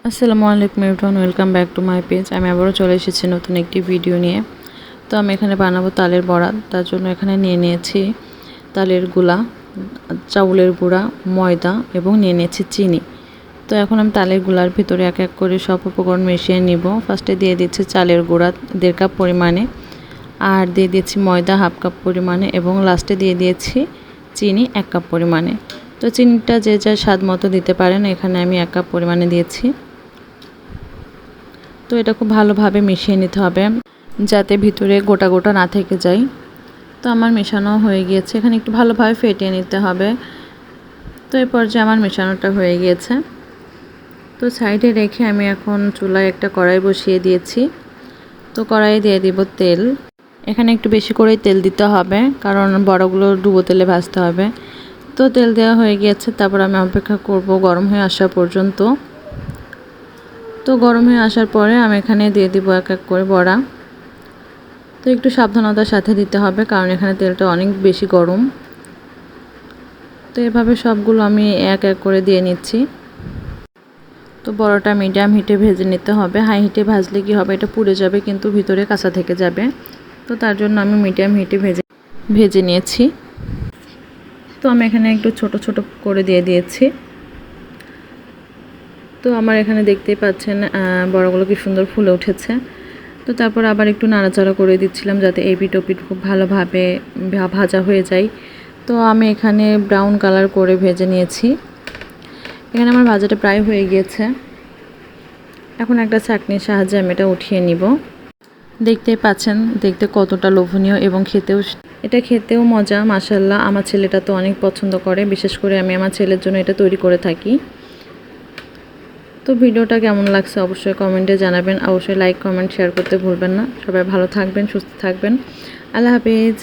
আসসালামু আলাইকুম everyone, welcome back to my page. আমি আবারও চলে এসেছি নতুন একটি ভিডিও নিয়ে। তো আমি এখানে বানাবো তালের বড়া। তার জন্য এখানে নিয়ে নিয়েছি তালের গুঁড়া, চাউলের গুঁড়া, ময়দা এবং নিয়ে নিয়েছি চিনি। তো এখন আমি তালের গুঁড়ার ভিতরে এক এক করে সব উপকরণ মিশিয়ে নিব। ফার্স্টে দিয়ে দিচ্ছি চালের গুঁড়া 1.5 কাপ পরিমাণে, আর দিয়ে দিয়েছি ময়দা 1/2 কাপ পরিমাণে এবং লাস্টে দিয়ে দিয়েছি চিনি 1 কাপ পরিমাণে। তো চিনিটা যে যার স্বাদ মতো দিতে পারেন, এখানে আমি 1 কাপ পরিমাণে দিয়েছি। তো এটা খুব ভালোভাবে মিশিয়ে নিতে হবে যাতে ভিতরে গোটা গোটা না থেকে যায়। তো আমার মেশানো হয়ে গিয়েছে, এখানে একটু ভালোভাবে ফেটিয়ে নিতে হবে। তো এই পর্যায়ে আমার মেশানোটা হয়ে গিয়েছে। তো সাইডে রেখে আমি এখন চুলায় একটা কড়াই বসিয়ে দিয়েছি। তো কড়াইয়ে দিয়ে দিব তেল। এখানে একটু বেশি করেই তেল দিতে হবে, কারণ বড়াগুলো ডুবো তেলে ভাজতে হবে। তো তেল দেওয়া হয়ে গিয়েছে, তারপর আমি অপেক্ষা করব গরম হয়ে আসা পর্যন্ত। তো গরম হয়ে আসার পরে আমি এখানে দিয়ে দিব এক এক করে বড়া। তো একটু সাবধানতার সাথে দিতে হবে, কারণ এখানে তেলটা অনেক বেশি গরম। তো এভাবে সবগুলো আমি এক এক করে দিয়ে নিচ্ছি। তো বড়াটা মিডিয়াম হিটে ভেজে নিতে হবে। হাই হিটে ভাজলে কি হবে, এটা পুড়ে যাবে কিন্তু ভিতরে কাঁচা থেকে যাবে। তো তার জন্য আমি মিডিয়াম হিটে ভেজে নিয়েছি। তো আমি এখানে একটু ছোট ছোট করে দিয়ে দিয়েছি। তো আমার এখানে দেখতেই পাচ্ছেন বড়াগুলো কি সুন্দর ফুলে উঠেছে। তো তারপর আবার একটু নাড়াচাড়া করে দিচ্ছিলাম যাতে এই পিঠ ও পিঠ খুব ভালোভাবে ভাজা হয়ে যায়। তো আমি এখানে ব্রাউন কালার করে ভেজে নিয়েছি। এখানে আমার ভাজাটা প্রায় হয়ে গিয়েছে। এখন একটা চাটনির সাহায্যে আমি এটা উঠিয়ে নিব। দেখতেই পাচ্ছেন দেখতে কতটা লোভনীয় এবং খেতেও মজা। মাশাআল্লাহ, আমার ছেলেটা তো অনেক পছন্দ করে, বিশেষ করে আমি আমার ছেলের জন্য এটা তৈরি করে থাকি। তো ভিডিওটা কেমন লাগছে অবশ্যই কমেন্টে জানাবেন। অবশ্যই লাইক, কমেন্ট, শেয়ার করতে ভুলবেন না। সবাই ভালো থাকবেন, সুস্থ থাকবেন। আল্লাহ হাফেজ।